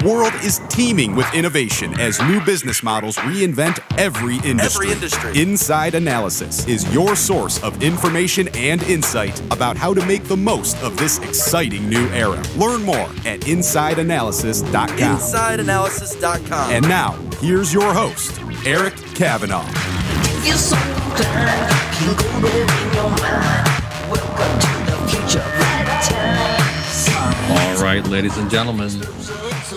world is teeming with innovation as new business models reinvent every industry. Inside Analysis is your source of information and insight about how to make the most of this exciting new era. Learn more at InsideAnalysis.com. InsideAnalysis.com. And now, here's your host, Eric Kavanaugh. You're so glad you can go there in your mind. Welcome to the future of that time. All right, ladies and gentlemen,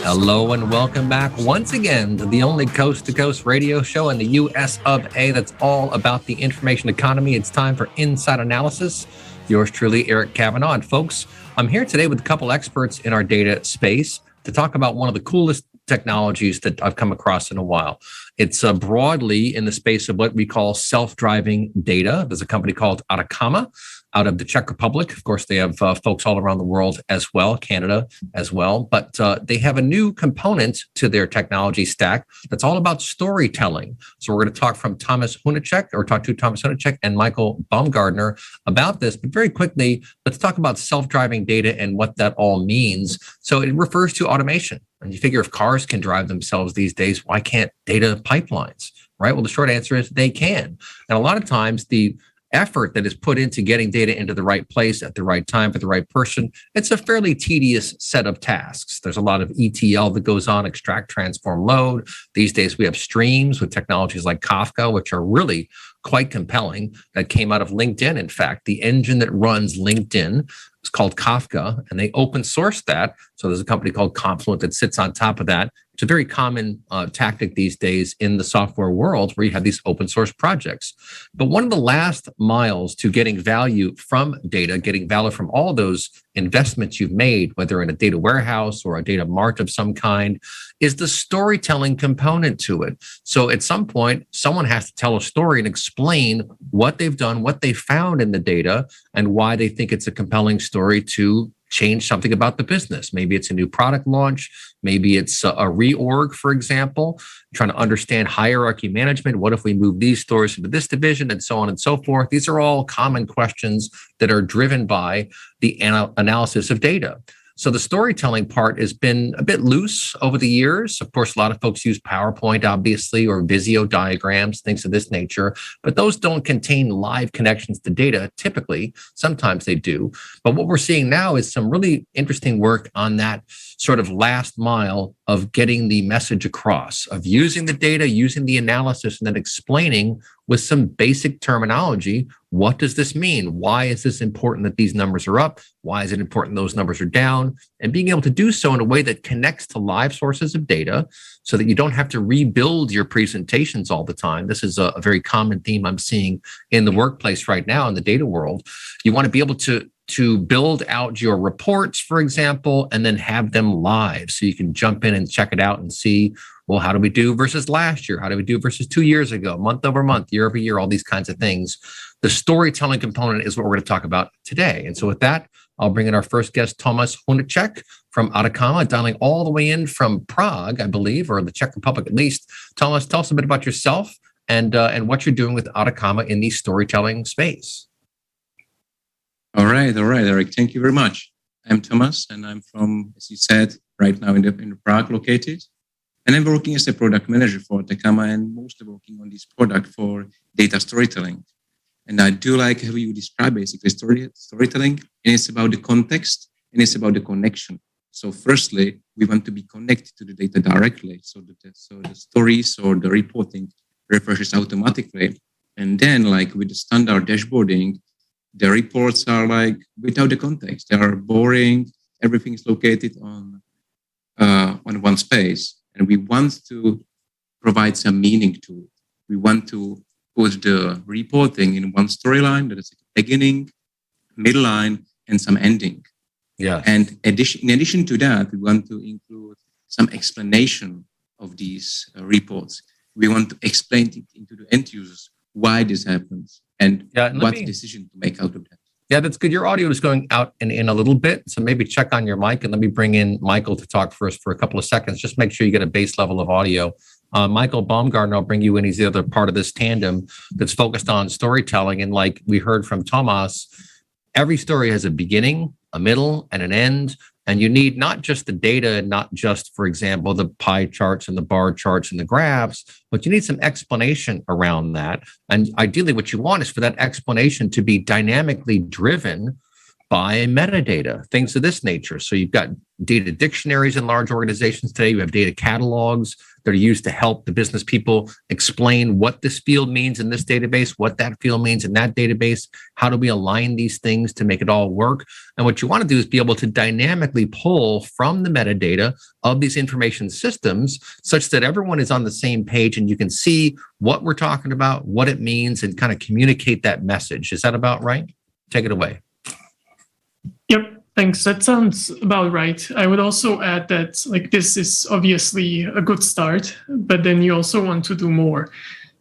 hello and welcome back once again to the only coast-to-coast radio show in the U.S. of A. that's all about the information economy. It's time for Inside Analysis. Yours truly, Eric Kavanaugh. And folks, I'm here today with a couple experts in our data space to talk about one of the coolest technologies that I've come across in a while. It's broadly in the space of what we call self-driving data. There's a company called Ataccama out of the Czech Republic. Of course, they have folks all around the world as well, Canada as well. But they have a new component to their technology stack that's all about storytelling. So we're going to talk to Tomas Hunacek and Michal Baumgartner about this. But very quickly, let's talk about self-driving data and what that all means. So it refers to automation. And you figure if cars can drive themselves these days, why can't data pipelines, right? Well, the short answer is they can. And a lot of times the effort that is put into getting data into the right place at the right time for the right person, it's a fairly tedious set of tasks. There's a lot of ETL that goes on, extract, transform, load. These days we have streams with technologies like Kafka, which are really quite compelling, that came out of LinkedIn. In fact, the engine that runs LinkedIn is called Kafka, and they open source that. So there's a company called Confluent that sits on top of that. It's a very common tactic these days in the software world where you have these open source projects. But one of the last miles to getting value from data, getting value from all those investments you've made, whether in a data warehouse or a data mart of some kind, is the storytelling component to it. So at some point, someone has to tell a story and explain what they've done, what they found in the data, and why they think it's a compelling story to change something about the business. Maybe it's a new product launch. Maybe it's a reorg, for example, trying to understand hierarchy management. What if we move these stores into this division and so on and so forth? These are all common questions that are driven by the analysis of data. So the storytelling part has been a bit loose over the years. Of course, a lot of folks use PowerPoint, obviously, or Visio diagrams, things of this nature, but those don't contain live connections to data. Typically, sometimes they do. But what we're seeing now is some really interesting work on that sort of last mile of getting the message across, of using the data, using the analysis, and then explaining with some basic terminology, what does this mean? Why is this important that these numbers are up? Why is it important those numbers are down? And being able to do so in a way that connects to live sources of data so that you don't have to rebuild your presentations all the time. This is a very common theme I'm seeing in the workplace right now in the data world. You want to be able to build out your reports, for example, and then have them live so you can jump in and check it out and see, well, how do we do versus last year? How do we do versus 2 years ago, month over month, year over year, all these kinds of things. The storytelling component is what we're going to talk about today. And so with that, I'll bring in our first guest, Tomas Hunacek from Ataccama, dialing all the way in from Prague, I believe, or the Czech Republic at least. Tomas, tell us a bit about yourself and what you're doing with Ataccama in the storytelling space. All right, Eric. Thank you very much. I'm Tomas, and I'm from, as you said, right now in Prague located. And I'm working as a product manager for Ataccama and mostly working on this product for data storytelling. And I do like how you describe basically storytelling. And it's about the context and it's about the connection. So firstly, we want to be connected to the data directly. So the stories or the reporting refreshes automatically. And then like with the standard dashboarding, the reports are like without the context. They are boring. Everything is located on one space. And we want to provide some meaning to it. We want to put the reporting in one storyline that is a beginning, middle line, and some ending. Yeah. And in addition to that, we want to include some explanation of these reports. We want to explain it to the end users why this happens and what decision to make out of that. Yeah, that's good. Your audio is going out and in a little bit, so maybe check on your mic and let me bring in Michal to talk first for a couple of seconds. Just make sure you get a base level of audio. Michal Baumgartner, I'll bring you in. He's the other part of this tandem that's focused on storytelling. And like we heard from Tomas, every story has a beginning, a middle, and an end. And you need not just the data, not just, for example, the pie charts and the bar charts and the graphs, but you need some explanation around that. And ideally, what you want is for that explanation to be dynamically driven by metadata, things of this nature. So you've got data dictionaries in large organizations today. You have data catalogs that are used to help the business people explain what this field means in this database, what that field means in that database. How do we align these things to make it all work? And what you want to do is be able to dynamically pull from the metadata of these information systems such that everyone is on the same page and you can see what we're talking about, what it means, and kind of communicate that message. Is that about right? Take it away. Yep, thanks. That sounds about right. I would also add that this is obviously a good start, but then you also want to do more.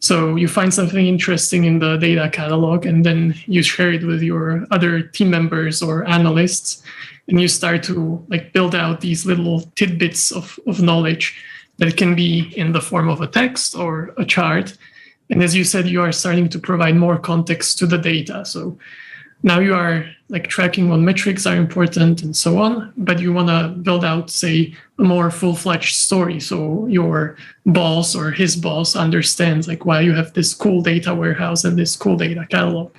So you find something interesting in the data catalog, and then you share it with your other team members or analysts, and you start to build out these little tidbits of knowledge that can be in the form of a text or a chart. And as you said, you are starting to provide more context to the data. So now you are tracking what metrics are important and so on, but you want to build out, say, a more full-fledged story. So your boss or his boss understands why you have this cool data warehouse and this cool data catalog.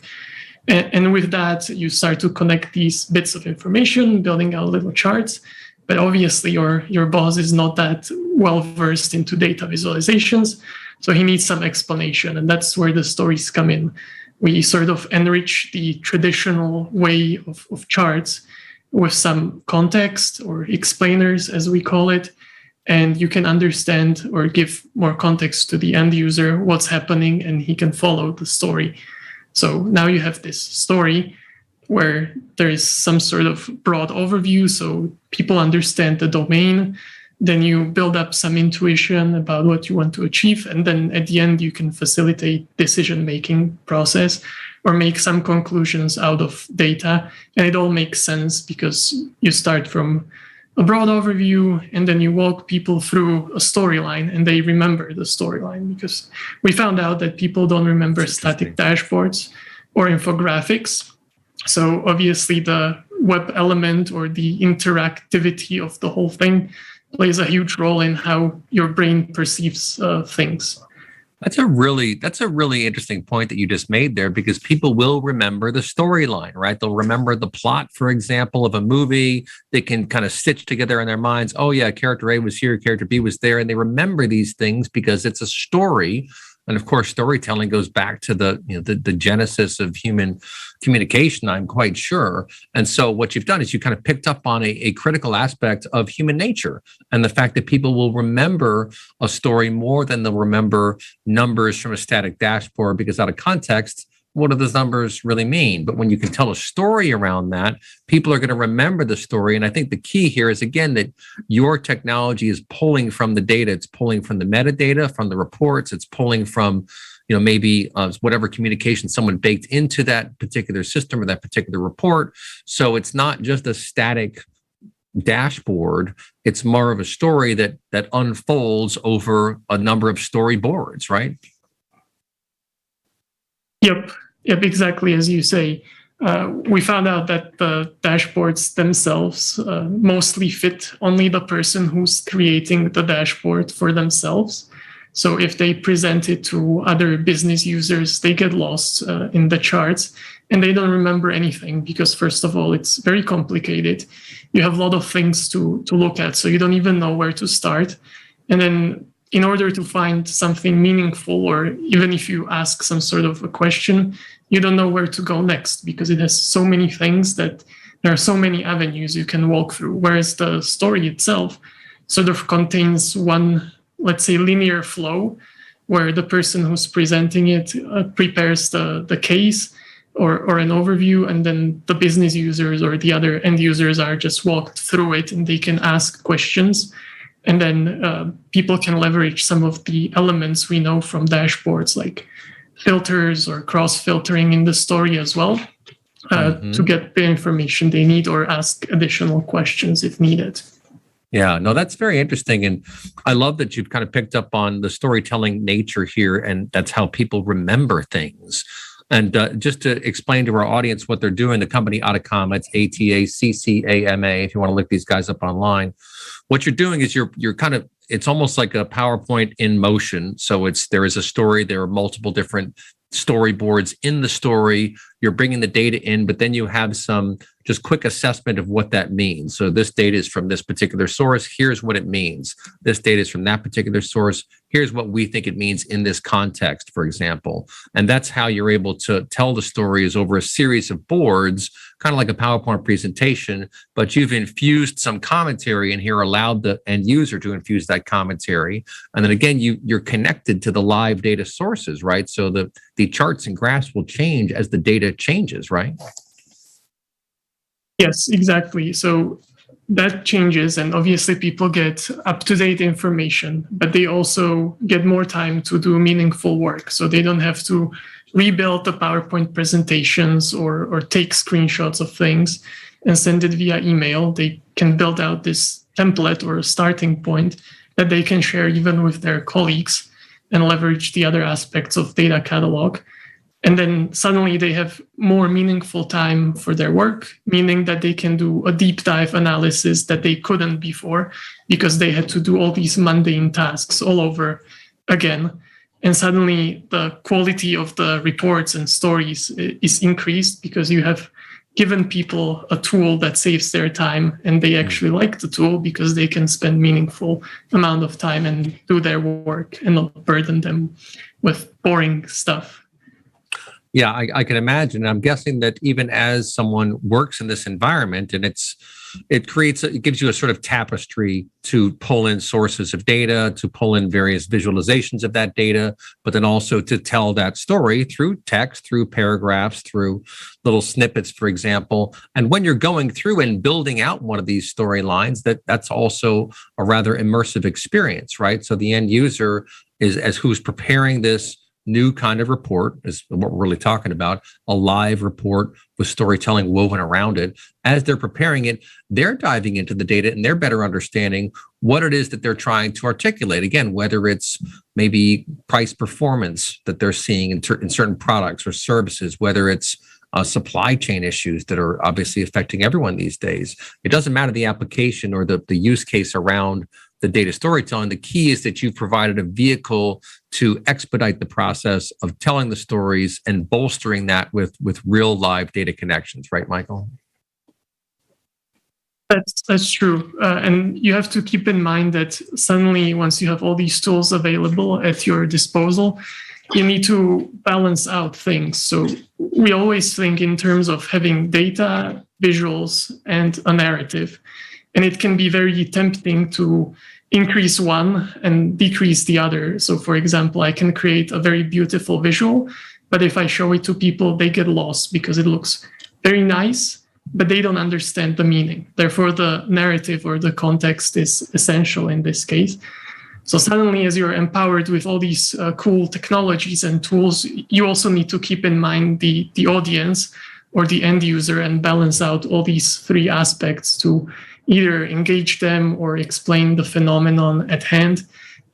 And with that, you start to connect these bits of information, building out little charts. But obviously your boss is not that well-versed into data visualizations, so he needs some explanation, and that's where the stories come in. We sort of enrich the traditional way of charts with some context or explainers, as we call it, and you can understand or give more context to the end user what's happening, and he can follow the story. So now you have this story where there is some sort of broad overview, so people understand the domain. Then you build up some intuition about what you want to achieve. And then at the end, you can facilitate decision-making process or make some conclusions out of data. And it all makes sense because you start from a broad overview and then you walk people through a storyline and they remember the storyline, because we found out that people don't remember static dashboards or infographics. So obviously the web element or the interactivity of the whole thing plays a huge role in how your brain perceives things. That's a really interesting point that you just made there, because people will remember the storyline, right? They'll remember the plot, for example, of a movie. They can kind of stitch together in their minds, oh yeah, character A was here, character B was there, and they remember these things because it's a story. And of course, storytelling goes back to the genesis of human communication, I'm quite sure. And so what you've done is you kind of picked up on a critical aspect of human nature, and the fact that people will remember a story more than they'll remember numbers from a static dashboard, because out of context, what do those numbers really mean? But when you can tell a story around that, people are going to remember the story. And I think the key here is, again, that your technology is pulling from the data. It's pulling from the metadata, from the reports. It's pulling from, maybe whatever communication someone baked into that particular system or that particular report. So it's not just a static dashboard. It's more of a story that unfolds over a number of storyboards, right? Yep, exactly as you say. We found out that the dashboards themselves mostly fit only the person who's creating the dashboard for themselves. So if they present it to other business users, they get lost in the charts and they don't remember anything, because first of all, it's very complicated. You have a lot of things to look at, so you don't even know where to start. And then in order to find something meaningful, or even if you ask some sort of a question, you don't know where to go next, because it has so many things that there are so many avenues you can walk through. Whereas the story itself sort of contains one, let's say, linear flow, where the person who's presenting it prepares the case or an overview, and then the business users or the other end users are just walked through it and they can ask questions. And then people can leverage some of the elements we know from dashboards, like filters or cross-filtering in the story as well, to get the information they need or ask additional questions if needed. Yeah, no, that's very interesting. And I love that you've kind of picked up on the storytelling nature here, and that's how people remember things. And just to explain to our audience what they're doing, the company Ataccama, it's Ataccama, if you want to look these guys up online. What you're doing is you're kind of, it's almost like a PowerPoint in motion. So there is a story, there are multiple different storyboards in the story. You're bringing the data in, but then you have some just quick assessment of what that means. So this data is from this particular source. Here's what it means. This data is from that particular source. Here's what we think it means in this context, for example. And that's how you're able to tell the stories over a series of boards, kind of like a PowerPoint presentation, but you've infused some commentary in here, allowed the end user to infuse that commentary. And then again, you're connected to the live data sources, right? So the charts and graphs will change as the data changes, right? Yes, exactly. So that changes, and obviously people get up-to-date information, but they also get more time to do meaningful work. So they don't have to rebuild the PowerPoint presentations or take screenshots of things and send it via email. They can build out this template or starting point that they can share even with their colleagues and leverage the other aspects of data catalog. And then suddenly they have more meaningful time for their work, meaning that they can do a deep dive analysis that they couldn't before because they had to do all these mundane tasks all over again. And suddenly the quality of the reports and stories is increased because you have given people a tool that saves their time, and they actually like the tool because they can spend meaningful amount of time and do their work and not burden them with boring stuff. Yeah, I can imagine. I'm guessing that even as someone works in this environment, and it gives you a sort of tapestry to pull in sources of data, to pull in various visualizations of that data, but then also to tell that story through text, through paragraphs, through little snippets, for example. And when you're going through and building out one of these storylines, that's also a rather immersive experience, right? So the end user is who's preparing this new kind of report, is what we're really talking about, a live report with storytelling woven around it. As they're preparing it, they're diving into the data and they're better understanding what it is that they're trying to articulate. Again, whether it's maybe price performance that they're seeing in certain products or services, whether it's supply chain issues that are obviously affecting everyone these days. It doesn't matter the application or the use case around the data storytelling. The key is that you've provided a vehicle to expedite the process of telling the stories and bolstering that with real live data connections, right, Michael? That's true. And you have to keep in mind that suddenly, once you have all these tools available at your disposal, you need to balance out things. So we always think in terms of having data, visuals, and a narrative. And it can be very tempting to increase one and decrease the other. So for example, I can create a very beautiful visual, but if I show it to people, they get lost because it looks very nice, but they don't understand the meaning. Therefore, the narrative or the context is essential in this case. So suddenly, as you're empowered with all these cool technologies and tools, you also need to keep in mind the audience or the end user and balance out all these three aspects to either engage them or explain the phenomenon at hand.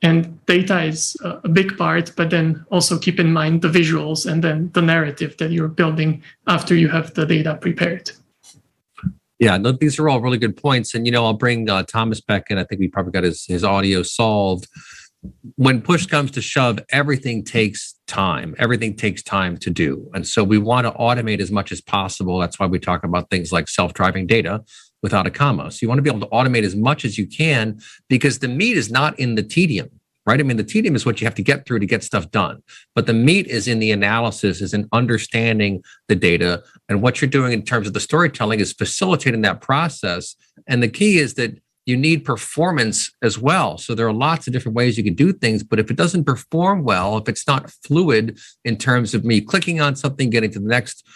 And data is a big part, but then also keep in mind the visuals and then the narrative that you're building after you have the data prepared. Yeah, no, these are all really good points. And, I'll bring Tomas back in. I think we probably got his audio solved. When push comes to shove, everything takes time. Everything takes time to do. And so we want to automate as much as possible. That's why we talk about things like self-driving data with Ataccama. So you want to be able to automate as much as you can because the meat is not in the tedium, right? I mean, the tedium is what you have to get through to get stuff done. But the meat is in the analysis, is in understanding the data. And what you're doing in terms of the storytelling is facilitating that process. And the key is that you need performance as well. So there are lots of different ways you can do things, but if it doesn't perform well, if it's not fluid in terms of me clicking on something, getting to the next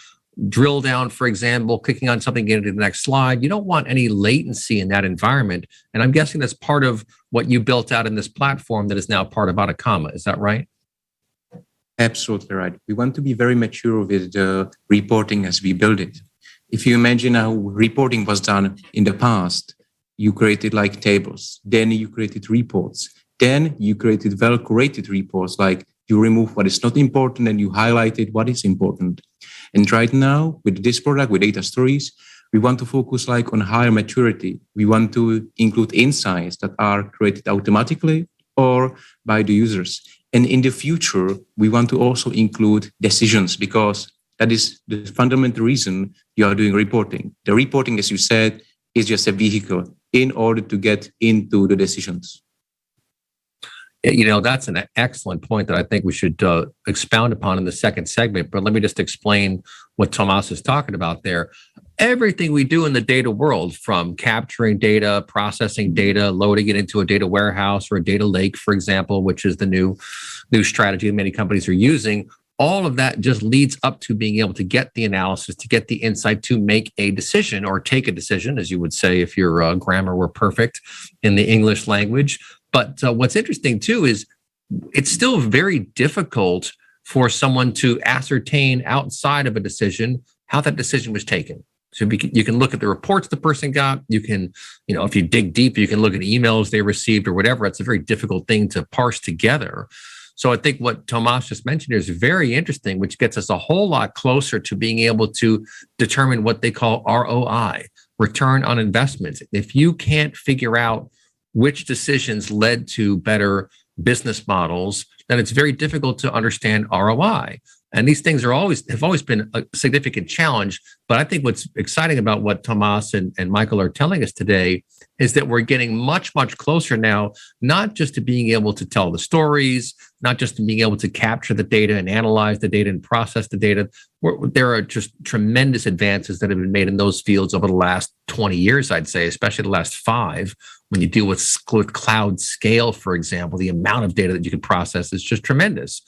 drill down, for example, clicking on something, getting to the next slide, you don't want any latency in that environment. And I'm guessing that's part of what you built out in this platform that is now part of Ataccama. Is that right? Absolutely right. We want to be very mature with the reporting as we build it. If you imagine how reporting was done in the past, you created like tables, then you created reports, then you created well-curated reports like you remove what is not important and you highlighted what is important. And right now, with this product, with data stories, we want to focus like on higher maturity. We want to include insights that are created automatically or by the users. And in the future, we want to also include decisions, because that is the fundamental reason you are doing reporting. The reporting, as you said, is just a vehicle in order to get into the decisions. That's an excellent point that I think we should expound upon in the second segment. But let me just explain what Tomas is talking about there. Everything we do in the data world, from capturing data, processing data, loading it into a data warehouse or a data lake, for example, which is the new strategy that many companies are using, all of that just leads up to being able to get the analysis, to get the insight, to make a decision or take a decision, as you would say if your grammar were perfect in the English language. But what's interesting, too, is it's still very difficult for someone to ascertain outside of a decision how that decision was taken. So you can look at the reports the person got. You can, if you dig deep, you can look at emails they received or whatever. It's a very difficult thing to parse together. So I think what Tomas just mentioned is very interesting, which gets us a whole lot closer to being able to determine what they call ROI, return on investment. If you can't figure out which decisions led to better business models, then it's very difficult to understand ROI. And these things have always been a significant challenge. But I think what's exciting about what Tomas and Michal are telling us today is that we're getting much, much closer now, not just to being able to tell the stories, not just to being able to capture the data and analyze the data and process the data. There are just tremendous advances that have been made in those fields over the last 20 years, I'd say, especially the last 5. When you deal with cloud scale, for example, the amount of data that you can process is just tremendous.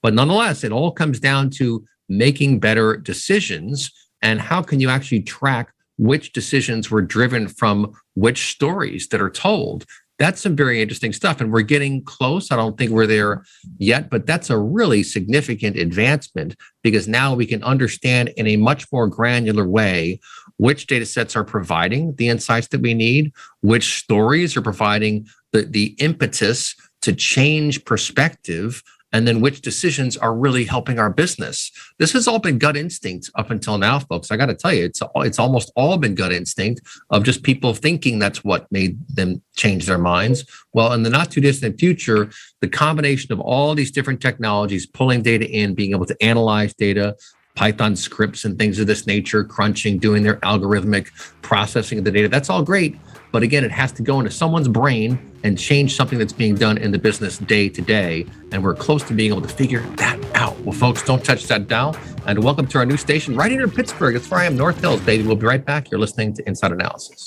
But nonetheless, it all comes down to making better decisions. And how can you actually track which decisions were driven from which stories that are told? That's some very interesting stuff. And we're getting close. I don't think we're there yet, but that's a really significant advancement, because now we can understand in a much more granular way which data sets are providing the insights that we need, which stories are providing the impetus to change perspective, and then which decisions are really helping our business. This has all been gut instinct up until now, folks. I got to tell you, it's almost all been gut instinct of just people thinking that's what made them change their minds. Well, in the not too distant future, the combination of all these different technologies, pulling data in, being able to analyze data, Python scripts and things of this nature, crunching, doing their algorithmic processing of the data, that's all great. But again, it has to go into someone's brain and change something that's being done in the business day to day. And we're close to being able to figure that out. Well, folks, don't touch that dial. And welcome to our new station right here in Pittsburgh. That's where I am, North Hills, baby. We'll be right back. You're listening to Inside Analysis.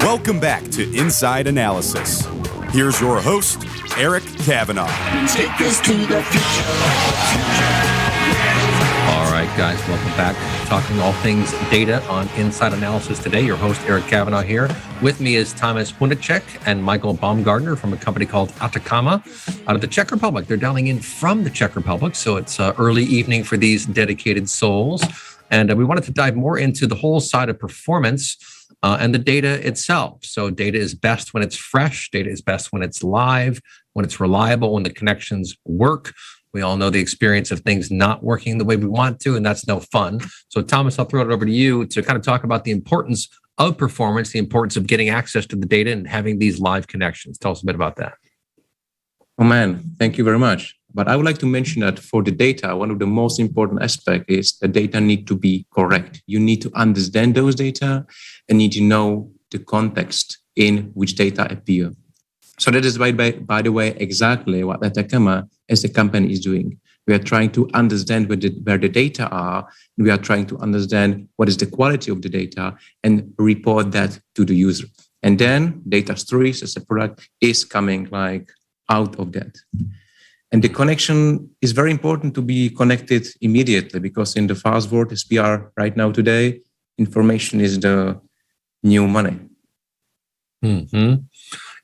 Welcome back to Inside Analysis. Here's your host, Eric Kavanaugh. Take us to the future. All right, guys, welcome back. Talking all things data on Inside Analysis today. Your host, Eric Kavanaugh, here. With me is Tomas Hunacek and Michal Baumgartner from a company called Ataccama out of the Czech Republic. They're dialing in from the Czech Republic, so it's early evening for these dedicated souls. And we wanted to dive more into the whole side of performance and the data itself. So data is best when it's fresh. Data is best when it's live, when it's reliable, when the connections work. We all know the experience of things not working the way we want to, and that's no fun. So Tomas, I'll throw it over to you to kind of talk about the importance of performance, the importance of getting access to the data and having these live connections. Tell us a bit about that. Oh man, thank you very much. But I would like to mention that for the data, one of the most important aspects is the data need to be correct. You need to understand those data and need to know the context in which data appear. So that is, by the way, exactly what Ataccama as a company is doing. We are trying to understand where the data are. We are trying to understand what is the quality of the data and report that to the user. And then data stories as a product is coming like out of that. And the connection is very important to be connected immediately, because in the fast world as we are right now today, information is the new money. Mm-hmm.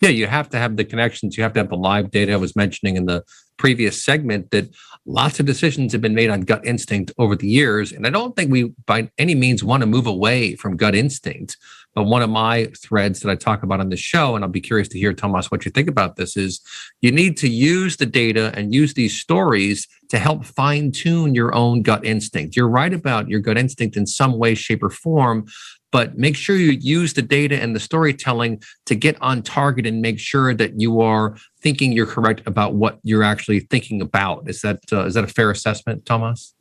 Yeah, you have to have the connections. You have to have the live data. I was mentioning in the previous segment that lots of decisions have been made on gut instinct over the years. And I don't think we by any means want to move away from gut instinct. But one of my threads that I talk about on the show, and I'll be curious to hear, Tomas, what you think about this, is you need to use the data and use these stories to help fine tune your own gut instinct. You're right about your gut instinct in some way, shape, or form, but make sure you use the data and the storytelling to get on target and make sure that you are thinking you're correct about what you're actually thinking about. Is that a fair assessment, Tomas?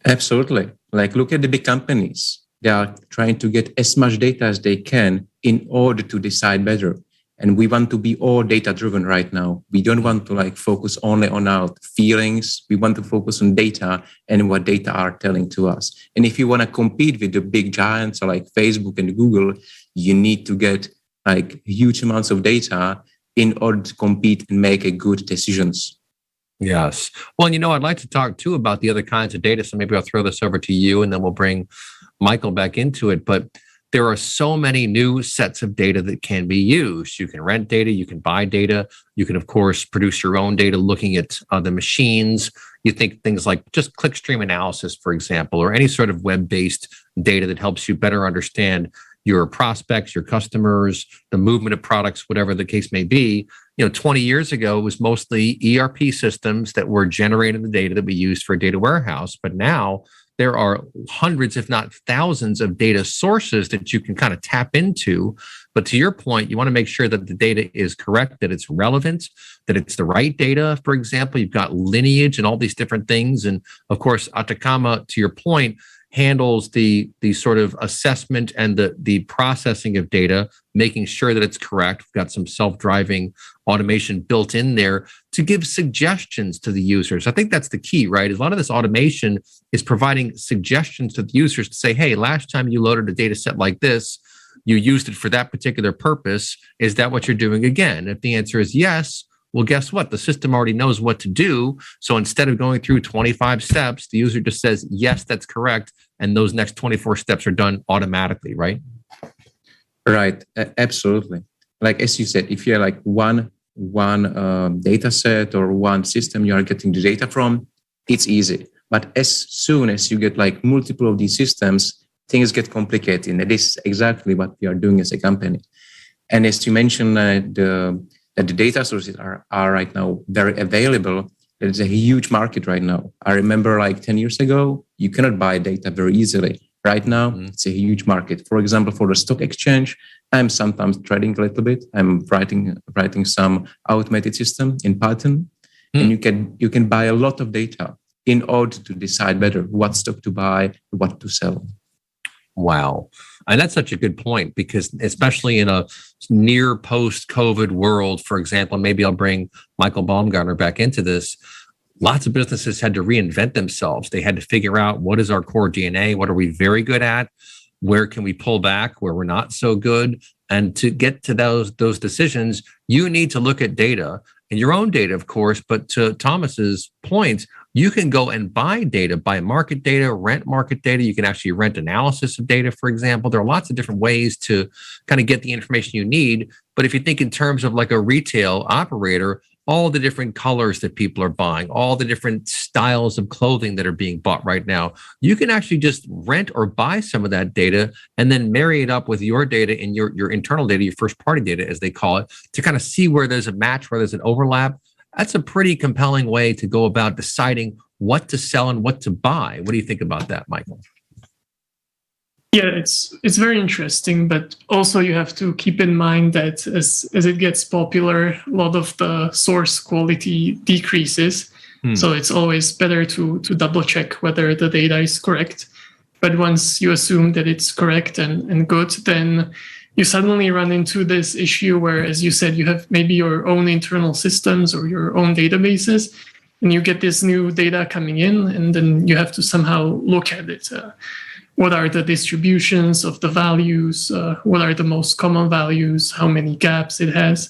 Absolutely. Like, look at the big companies. They are trying to get as much data as they can in order to decide better. And we want to be all data-driven right now. We don't want to focus only on our feelings. We want to focus on data and what data are telling to us. And if you want to compete with the big giants like Facebook and Google, you need to get huge amounts of data in order to compete and make good decisions. Yes. Well, I'd like to talk too about the other kinds of data. So maybe I'll throw this over to you and then we'll bring Michael back into it. But there are so many new sets of data that can be used. You can rent data, you can buy data, you can, of course, produce your own data looking at the machines. You think things like just clickstream analysis, for example, or any sort of web-based data that helps you better understand your prospects, your customers, the movement of products, whatever the case may be. 20 years ago, it was mostly ERP systems that were generating the data that we used for a data warehouse. But now there are hundreds, if not thousands, of data sources that you can kind of tap into. But to your point, you want to make sure that the data is correct, that it's relevant, that it's the right data. For example, you've got lineage and all these different things. And of course, Ataccama, to your point, handles the sort of assessment and the processing of data, making sure that it's correct. We've got some self-driving automation built in there to give suggestions to the users. I think that's the key, right? A lot of this automation is providing suggestions to the users to say, hey, last time you loaded a data set like this, you used it for that particular purpose. Is that what you're doing again? If the answer is yes, well, guess what? The system already knows what to do. So instead of going through 25 steps, the user just says, yes, that's correct. And those next 24 steps are done automatically, right? Right. Absolutely. As you said, if you're one data set or one system you are getting the data from, it's easy. But as soon as you get multiple of these systems, things get complicated. And this is exactly what we are doing as a company. And as you mentioned, that the data sources are right now very available. There's a huge market right now. I remember 10 years ago, you cannot buy data very easily. Right now, it's a huge market. For example, for the stock exchange, I'm sometimes trading a little bit. I'm writing some automated system in Python, and you can buy a lot of data in order to decide better what stock to buy, what to sell. Wow. And that's such a good point, because especially in a near post-COVID world, for example, maybe I'll bring Michael Baumgartner back into this. Lots of businesses had to reinvent themselves. They had to figure out, what is our core DNA? What are we very good at? Where can we pull back where we're not so good? And to get to those decisions, you need to look at data, and your own data, of course. But to Thomas's point, you can go and buy data, buy market data, rent market data. You can actually rent analysis of data, for example. There are lots of different ways to kind of get the information you need. But if you think in terms of a retail operator, all the different colors that people are buying, all the different styles of clothing that are being bought right now, you can actually just rent or buy some of that data and then marry it up with your data and your internal data, your first party data, as they call it, to kind of see where there's a match, where there's an overlap. That's a pretty compelling way to go about deciding what to sell and what to buy. What do you think about that, Michael? Yeah, it's very interesting, but also you have to keep in mind that as it gets popular, a lot of the source quality decreases. So it's always better to double check whether the data is correct. But once you assume that it's correct and good, then you suddenly run into this issue where, as you said, you have maybe your own internal systems or your own databases, and you get this new data coming in, and then you have to somehow look at it. What are the distributions of the values? What are the most common values? How many gaps it has?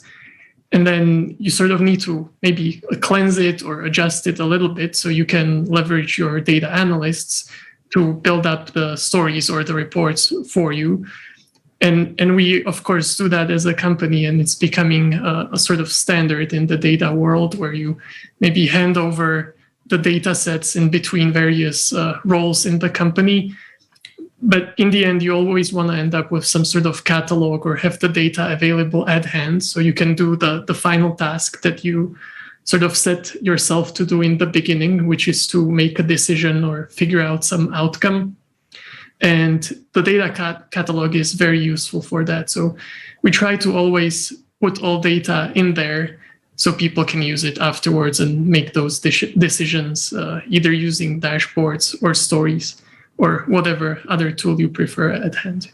And then you sort of need to maybe cleanse it or adjust it a little bit so you can leverage your data analysts to build up the stories or the reports for you. And we, of course, do that as a company, and it's becoming a sort of standard in the data world, where you maybe hand over the data sets in between various roles in the company. But in the end, you always want to end up with some sort of catalog or have the data available at hand, so you can do the final task that you sort of set yourself to do in the beginning, which is to make a decision or figure out some outcome. And the data catalog is very useful for that. So we try to always put all data in there so people can use it afterwards and make those decisions, either using dashboards or stories or whatever other tool you prefer at hand.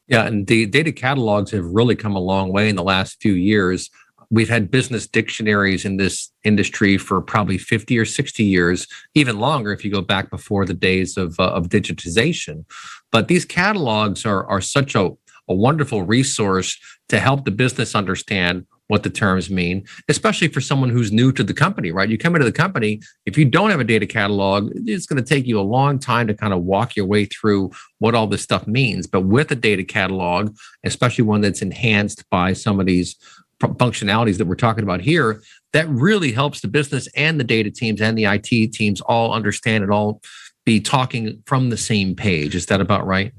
Yeah, and the data catalogs have really come a long way in the last few years. We've had business dictionaries in this industry for probably 50 or 60 years, even longer if you go back before the days of digitization. But these catalogs are such a wonderful resource to help the business understand what the terms mean, especially for someone who's new to the company, right? You come into the company, if you don't have a data catalog, it's going to take you a long time to kind of walk your way through what all this stuff means. But with a data catalog, especially one that's enhanced by some of these functionalities that we're talking about here, that really helps the business and the data teams and the IT teams all understand and all be talking from the same page. Is that about right?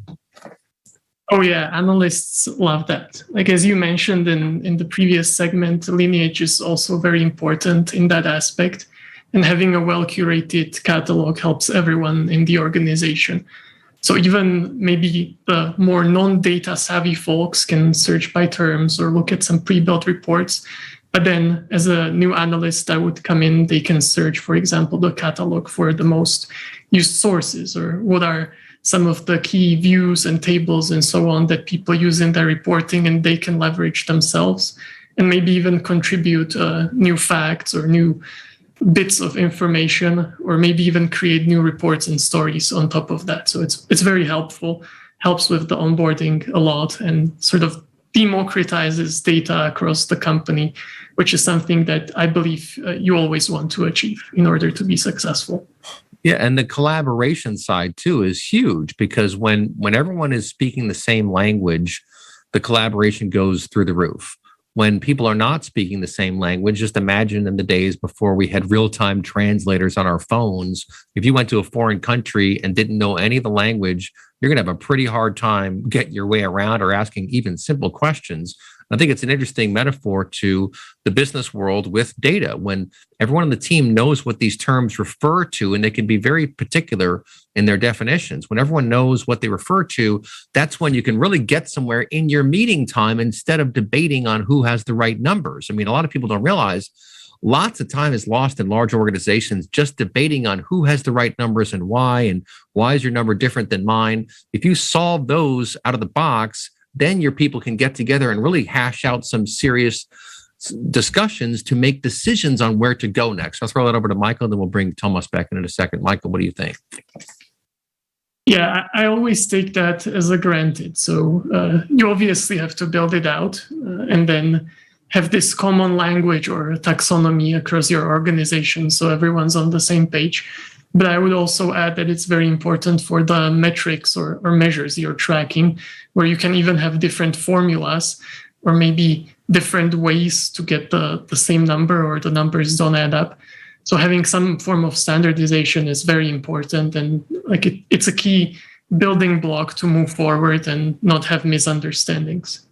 Oh yeah, analysts love that. Like, as you mentioned in the previous segment, lineage is also very important in that aspect. And having a well-curated catalog helps everyone in the organization. So even maybe the more non-data savvy folks can search by terms or look at some pre-built reports. But then as a new analyst that would come in, they can search, for example, the catalog for the most used sources, or what are some of the key views and tables and so on that people use in their reporting, and they can leverage themselves and maybe even contribute new facts or new bits of information, or maybe even create new reports and stories on top of that. So it's very helpful, helps with the onboarding a lot, and sort of democratizes data across the company, which is something that I believe you always want to achieve in order to be successful. Yeah, and the collaboration side too is huge, because when everyone is speaking the same language, the collaboration goes through the roof. When people are not speaking the same language, just imagine in the days before we had real-time translators on our phones. If you went to a foreign country and didn't know any of the language, you're going to have a pretty hard time getting your way around or asking even simple questions. I think it's an interesting metaphor to the business world with data. When everyone on the team knows what these terms refer to, and they can be very particular in their definitions. When everyone knows what they refer to, that's when you can really get somewhere in your meeting time instead of debating on who has the right numbers. I mean, a lot of people don't realize lots of time is lost in large organizations just debating on who has the right numbers and why is your number different than mine. If you solve those out of the box, then your people can get together and really hash out some serious discussions to make decisions on where to go next. I'll throw that over to Michael, and then we'll bring Tomas back in a second. Michael, what do you think? Yeah, I always take that as a granted. So you obviously have to build it out and then have this common language or taxonomy across your organization so everyone's on the same page. But I would also add that it's very important for the metrics or measures you're tracking, where you can even have different formulas or maybe different ways to get the same number, or the numbers don't add up. So having some form of standardization is very important, and like it's a key building block to move forward and not have misunderstandings.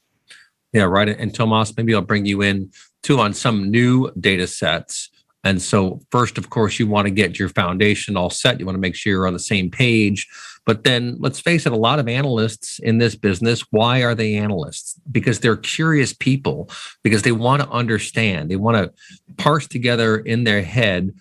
Yeah, right. And Tomas, maybe I'll bring you in too on some new data sets. And so first, of course, you want to get your foundation all set. You want to make sure you're on the same page. But then let's face it, a lot of analysts in this business, why are they analysts? Because they're curious people, because they want to understand. They want to parse together in their head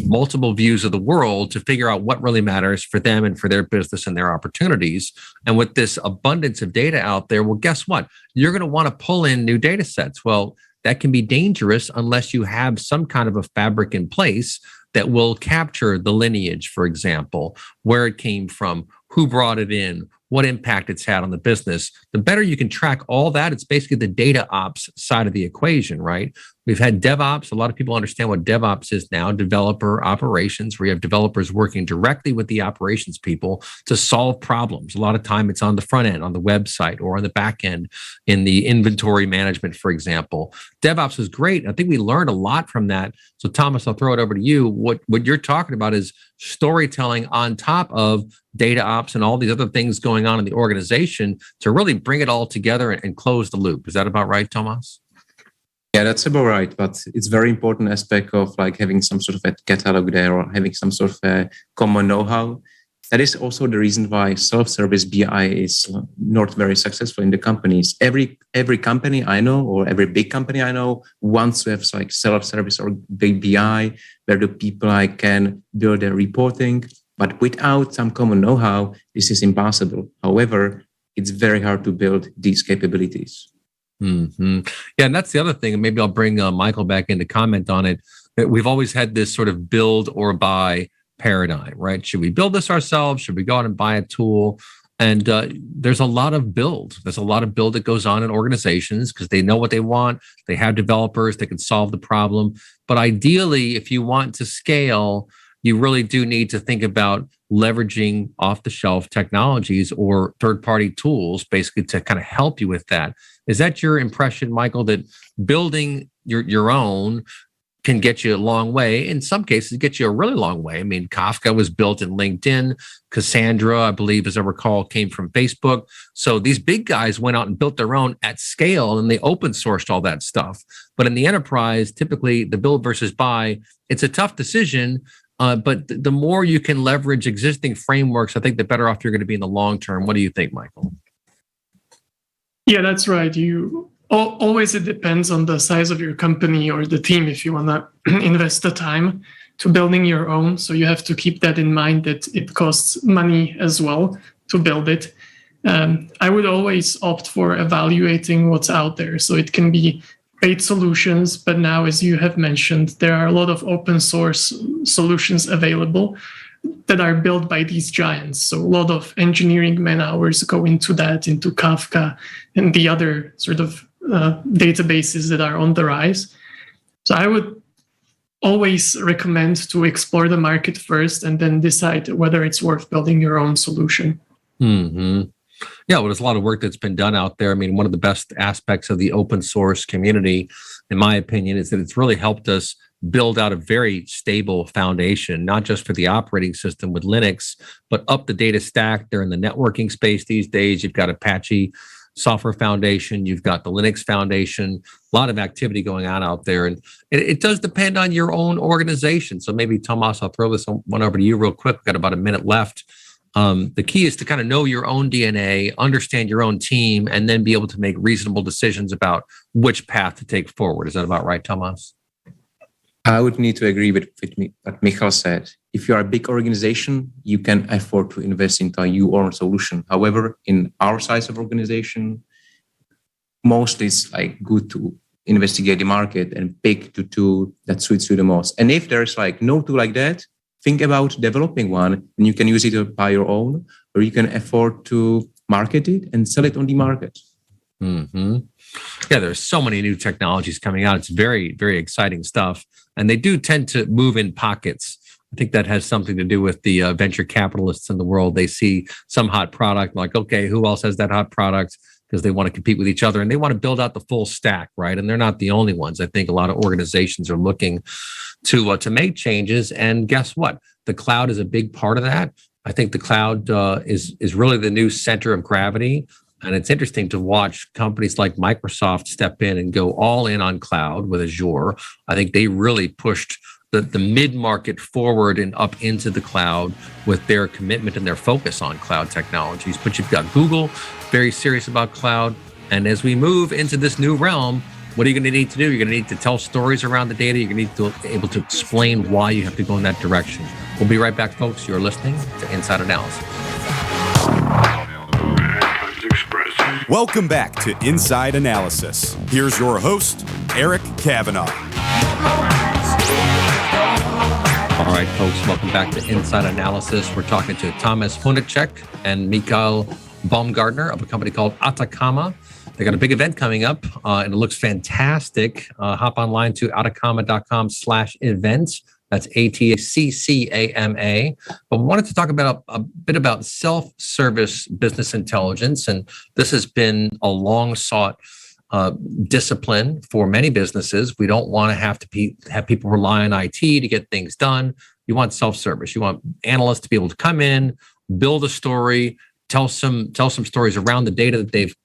multiple views of the world to figure out what really matters for them and for their business and their opportunities. And with this abundance of data out there, well, guess what? You're going to want to pull in new data sets. Well, that can be dangerous unless you have some kind of a fabric in place that will capture the lineage, for example, where it came from, who brought it in, what impact it's had on the business. The better you can track all that, it's basically the data ops side of the equation, right? We've had DevOps. A lot of people understand what DevOps is now, developer operations, where you have developers working directly with the operations people to solve problems. A lot of time it's on the front end, on the website, or on the back end in the inventory management, for example. DevOps is great. I think we learned a lot from that. So Tomas, I'll throw it over to you. What you're talking about is storytelling on top of data ops and all these other things going on in the organization to really bring it all together and close the loop. Is that about right, Tomas? Yeah, that's about right. But it's very important aspect of like having some sort of a catalog there or having some sort of a common know-how. That is also the reason why self-service BI is not very successful in the companies. Every company I know or every big company I know wants to have like self-service or big BI where the people like can build their reporting. But without some common know-how, this is impossible. However, it's very hard to build these capabilities. Mm-hmm. Yeah, and that's the other thing. And maybe I'll bring Michael back in to comment on it. We've always had this sort of build or buy paradigm, right? Should we build this ourselves? Should we go out and buy a tool? And there's a lot of build. There's a lot of build that goes on in organizations because they know what they want. They have developers that can solve the problem. But ideally, if you want to scale, you really do need to think about leveraging off-the-shelf technologies or third-party tools, basically to kind of help you with that. Is that your impression, Michael, that building your own can get you a long way? In some cases, get you a really long way. I mean, Kafka was built in LinkedIn. Cassandra, I believe, as I recall, came from Facebook. So these big guys went out and built their own at scale, and they open sourced all that stuff. But in the enterprise, typically the build versus buy, it's a tough decision. But the more you can leverage existing frameworks, I think the better off you're going to be in the long term. What do you think, Michael? Yeah, that's right. Always it depends on the size of your company or the team if you want to invest the time to building your own. So you have to keep that in mind that it costs money as well to build it. I would always opt for evaluating what's out there. So it can be paid solutions, but now, as you have mentioned, there are a lot of open source solutions available that are built by these giants. So a lot of engineering man hours go into that, into Kafka and the other sort of databases that are on the rise. So I would always recommend to explore the market first and then decide whether it's worth building your own solution. Mm-hmm. Yeah, well, there's a lot of work that's been done out there. I mean, one of the best aspects of the open source community, in my opinion, is that it's really helped us build out a very stable foundation, not just for the operating system with Linux, but up the data stack. They're in the networking space these days. You've got Apache Software Foundation. You've got the Linux Foundation. A lot of activity going on out there. And it does depend on your own organization. So maybe, Tomas, I'll throw this one over to you real quick. We've got about a minute left. The key is to kind of know your own DNA, understand your own team, and then be able to make reasonable decisions about which path to take forward. Is that about right, Tomas? I would need to agree with what Michal said. If you are a big organization, you can afford to invest into your own solution. However, in our size of organization, mostly it's like good to investigate the market and pick the tool that suits you the most. And if there's like no tool like that, think about developing one, and you can use it by your own, or you can afford to market it and sell it on the market. Mm-hmm. Yeah, there's so many new technologies coming out. It's very, very exciting stuff. And they do tend to move in pockets. I think that has something to do with the venture capitalists in the world. They see some hot product, like, okay, who else has that hot product? Because they want to compete with each other and they want to build out the full stack, right? And they're not the only ones. I think a lot of organizations are looking to make changes. And guess what? The cloud is a big part of that. I think the cloud is really the new center of gravity. And it's interesting to watch companies like Microsoft step in and go all in on cloud with Azure. I think they really pushed the mid-market forward and up into the cloud with their commitment and their focus on cloud technologies. But you've got Google, very serious about cloud. And as we move into this new realm, what are you going to need to do? You're going to need to tell stories around the data. You're going to need to be able to explain why you have to go in that direction. We'll be right back, folks. You're listening to Inside Analysis. Welcome back to Inside Analysis. Here's your host, Eric Kavanaugh. All right, folks, welcome back to Inside Analysis. We're talking to Tomas Hunacek and Michal Baumgartner of a company called Ataccama. They got a big event coming up, and it looks fantastic. Hop online to ataccama.com/events. That's ATACCAMA. But we wanted to talk about a bit about self-service business intelligence, and this has been a long-sought discipline for many businesses. We don't want to have people rely on IT to get things done. You want self-service. You want analysts to be able to come in, build a story, tell some stories around the data that they've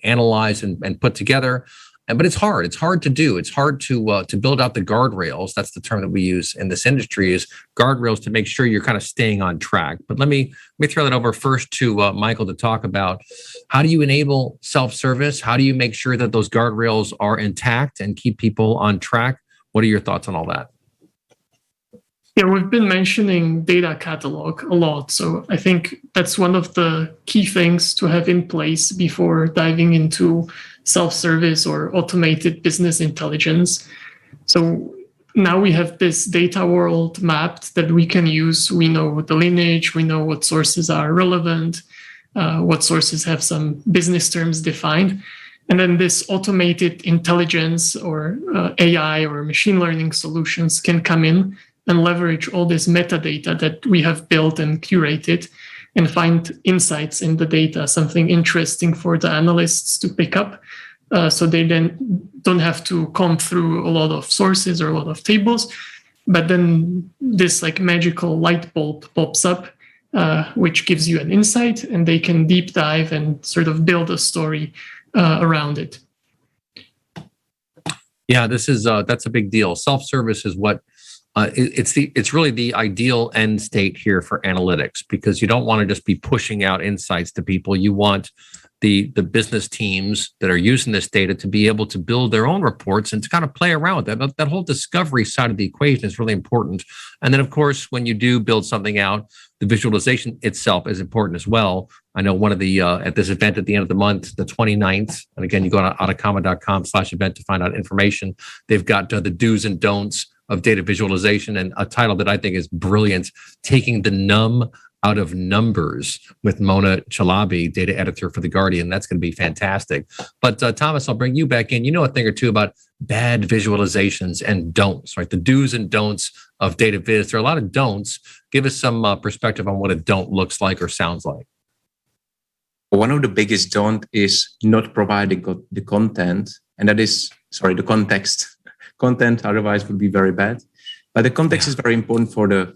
analyzed and put together. But it's hard. It's hard to do. It's hard to build out the guardrails. That's the term that we use in this industry, is guardrails to make sure you're kind of staying on track. But let me throw that over first to Michael to talk about how do you enable self-service? How do you make sure that those guardrails are intact and keep people on track? What are your thoughts on all that? Yeah, we've been mentioning data catalog a lot. So I think that's one of the key things to have in place before diving into self-service or automated business intelligence. So now we have this data world mapped that we can use. We know the lineage, we know what sources are relevant, what sources have some business terms defined. And then this automated intelligence or AI or machine learning solutions can come in and leverage all this metadata that we have built and curated and find insights in the data, something interesting for the analysts to pick up. So they then don't have to comb through a lot of sources or a lot of tables. But then this like magical light bulb pops up, which gives you an insight, and they can deep dive and sort of build a story around it. Yeah, that's a big deal. Self-service is what it's really the ideal end state here for analytics, because you don't want to just be pushing out insights to people. You want the business teams that are using this data to be able to build their own reports and to kind of play around with that. That whole discovery side of the equation is really important. And then, of course, when you do build something out, the visualization itself is important as well. I know one of the, at this event at the end of the month, the 29th, and again, you go to ataccama.com/event to find out information. They've got the do's and don'ts of data visualization, and a title that I think is brilliant, Taking the Numb Out of Numbers, with Mona Chalabi, data editor for The Guardian. That's going to be fantastic. But Tomas, I'll bring you back in. You know a thing or two about bad visualizations and don'ts, right? The do's and don'ts of data viz. There are a lot of don'ts. Give us some perspective on what a don't looks like or sounds like. One of the biggest don't is not providing the content, and that is, the context. Content otherwise would be very bad, but the context is very important for the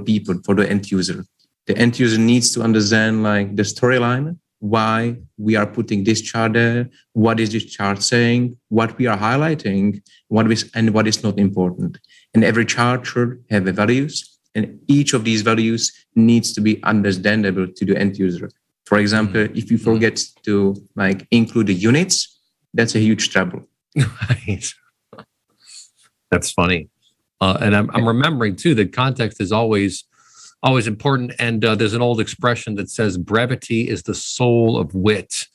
people, for the end user. The end user needs to understand like the storyline, why we are putting this chart there, what is this chart saying, what we are highlighting, what is not important. And every chart should have the values, and each of these values needs to be understandable to the end user. For example, if you forget to like include the units, that's a huge trouble. Right. That's funny. And I'm remembering, too, that context is always important. And there's an old expression that says brevity is the soul of wit.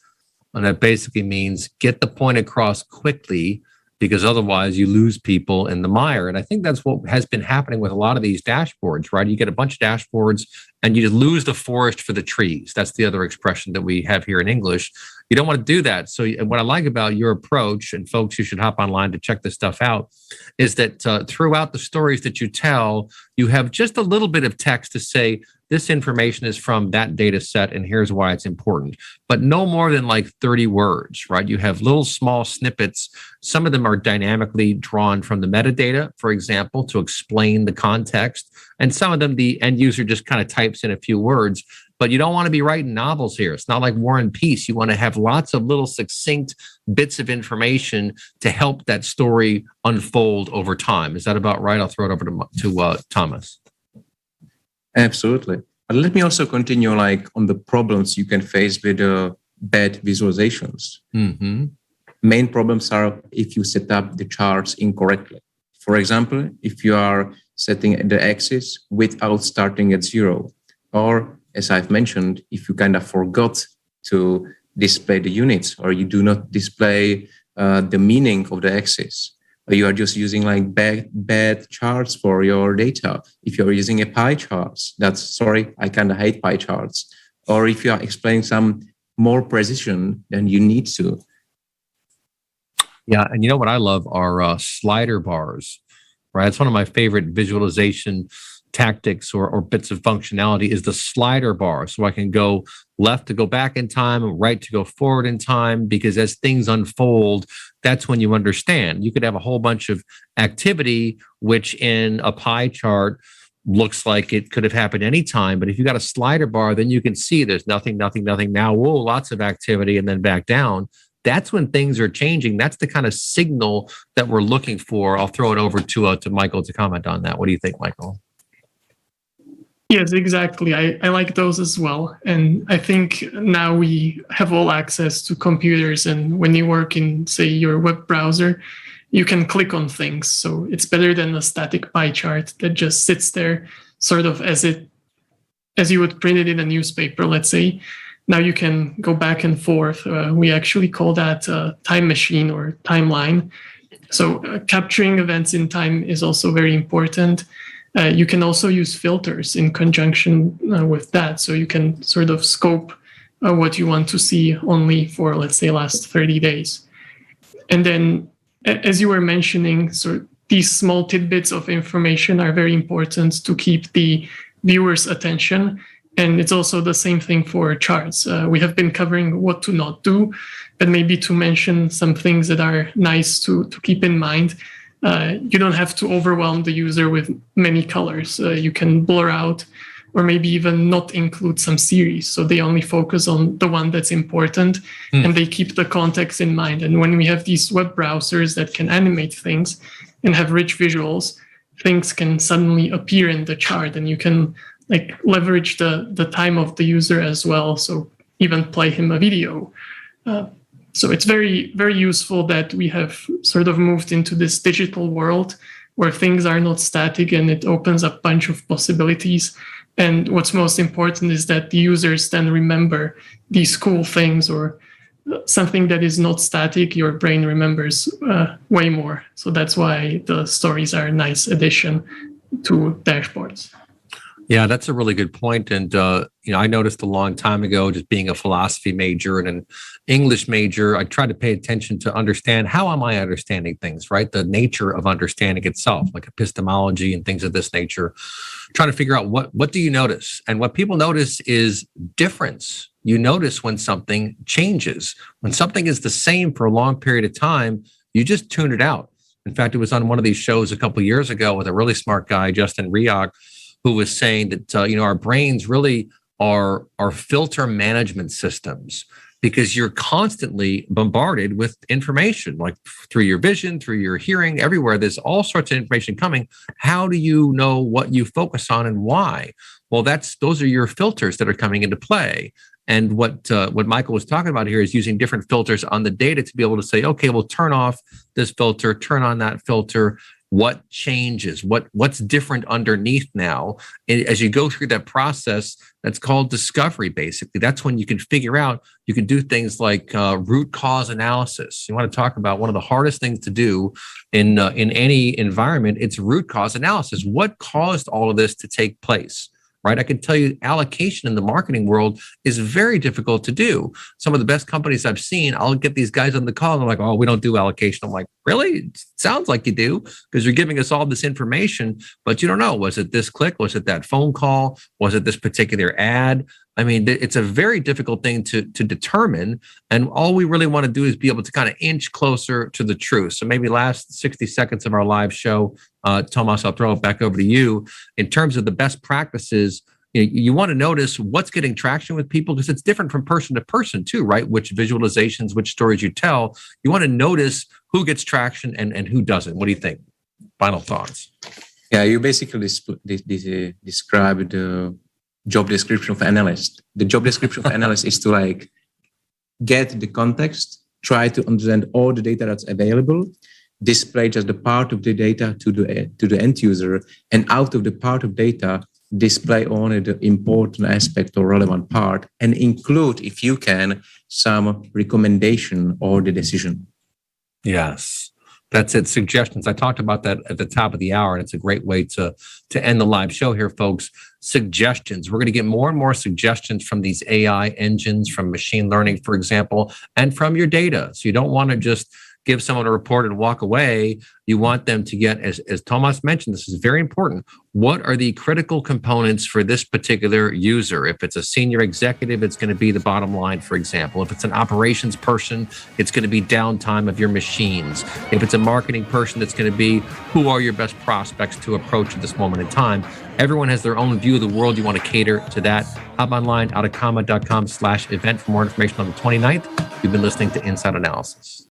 And that basically means get the point across quickly, because otherwise you lose people in the mire. And I think that's what has been happening with a lot of these dashboards, right? You get a bunch of dashboards and you lose the forest for the trees. That's the other expression that we have here in English. You don't want to do that. So what I like about your approach, and folks, you should hop online to check this stuff out, is that throughout the stories that you tell, you have just a little bit of text to say, this information is from that data set, and here's why it's important. But no more than like 30 words, right? You have little small snippets. Some of them are dynamically drawn from the metadata, for example, to explain the context. And some of them, the end user just kind of types in a few words. But you don't want to be writing novels here. It's not like War and Peace. You want to have lots of little succinct bits of information to help that story unfold over time. Is that about right? I'll throw it over to Tomas. Absolutely. But let me also continue like on the problems you can face with bad visualizations. Mm-hmm. Main problems are if you set up the charts incorrectly. For example, if you are setting the axis without starting at 0, or as I've mentioned, if you kind of forgot to display the units, or you do not display the meaning of the axis, or you are just using like bad charts for your data. If you're using a pie charts, I kind of hate pie charts. Or if you are explaining some more precision than you need to. Yeah, and you know what I love are slider bars, right? It's one of my favorite visualization tactics or bits of functionality is the slider bar. So I can go left to go back in time and right to go forward in time, because as things unfold, that's when you understand. You could have a whole bunch of activity, which in a pie chart looks like it could have happened anytime. But if you got a slider bar, then you can see there's nothing, now, whoa, lots of activity, and then back down. That's when things are changing. That's the kind of signal that we're looking for. I'll throw it over to Michael to comment on that. What do you think, Michael? Yes, exactly. I like those as well. And I think now we have all access to computers. And when you work in, say, your web browser, you can click on things. So it's better than a static pie chart that just sits there sort of as you would print it in a newspaper, let's say. Now you can go back and forth. We actually call that a time machine or timeline. So capturing events in time is also very important. You can also use filters in conjunction with that. So you can sort of scope what you want to see only for, let's say, last 30 days. And then, as you were mentioning, so these small tidbits of information are very important to keep the viewer's attention. And it's also the same thing for charts. We have been covering what to not do, but maybe to mention some things that are nice to keep in mind. You don't have to overwhelm the user with many colors. You can blur out or maybe even not include some series. So they only focus on the one that's important and they keep the context in mind. And when we have these web browsers that can animate things and have rich visuals, things can suddenly appear in the chart and you can like leverage the time of the user as well. So even play him a video. So it's very, very useful that we have sort of moved into this digital world where things are not static and it opens up a bunch of possibilities. And what's most important is that the users then remember these cool things or something that is not static. Your brain remembers way more. So that's why the stories are a nice addition to dashboards. Yeah, that's a really good point. And, I noticed a long time ago, just being a philosophy major and an English major, I tried to pay attention to understand how am I understanding things, right? The nature of understanding itself, like epistemology and things of this nature, trying to figure out what do you notice? And what people notice is difference. You notice when something changes. When something is the same for a long period of time, you just tune it out. In fact, it was on one of these shows a couple of years ago with a really smart guy, Justin Rioch, who was saying that our brains really are filter management systems because you're constantly bombarded with information, like through your vision, through your hearing, everywhere. There's all sorts of information coming. How do you know what you focus on and why? Well, those are your filters that are coming into play. And what Michael was talking about here is using different filters on the data to be able to say, okay, we'll turn off this filter, turn on that filter. What changes? What's different underneath now? And as you go through that process, that's called discovery, basically. That's when you can figure out, you can do things like root cause analysis. You want to talk about one of the hardest things to do in any environment, it's root cause analysis. What caused all of this to take place? Right? I can tell you allocation in the marketing world is very difficult to do. Some of the best companies I've seen, I'll get these guys on the call and they're like, oh, we don't do allocation. I'm like, really? It sounds like you do because you're giving us all this information, but you don't know. Was it this click? Was it that phone call? Was it this particular ad? I mean, it's a very difficult thing to determine. And all we really want to do is be able to kind of inch closer to the truth. So maybe last 60 seconds of our live show, Tomas, I'll throw it back over to you. In terms of the best practices, you want to notice what's getting traction with people because it's different from person to person too, right? Which visualizations, which stories you tell. You want to notice who gets traction and who doesn't. What do you think? Final thoughts. Yeah, you basically described the job description of analyst. The job description of analyst is to get the context, try to understand all the data that's available, display just the part of the data to the end user, and out of the part of data, display only the important aspect or relevant part, and include, if you can, some recommendation or the decision. Yes. That's it. Suggestions. I talked about that at the top of the hour, and it's a great way to end the live show here, folks. Suggestions. We're going to get more and more suggestions from these AI engines, from machine learning, for example, and from your data. So you don't want to just give someone a report and walk away. You want them to get, as Tomas mentioned, this is very important. What are the critical components for this particular user? If it's a senior executive, it's going to be the bottom line, for example. If it's an operations person, it's going to be downtime of your machines. If it's a marketing person, it's going to be who are your best prospects to approach at this moment in time. Everyone has their own view of the world. You want to cater to that. Hop online, ataccama.com/event for more information on the 29th. You've been listening to Inside Analysis.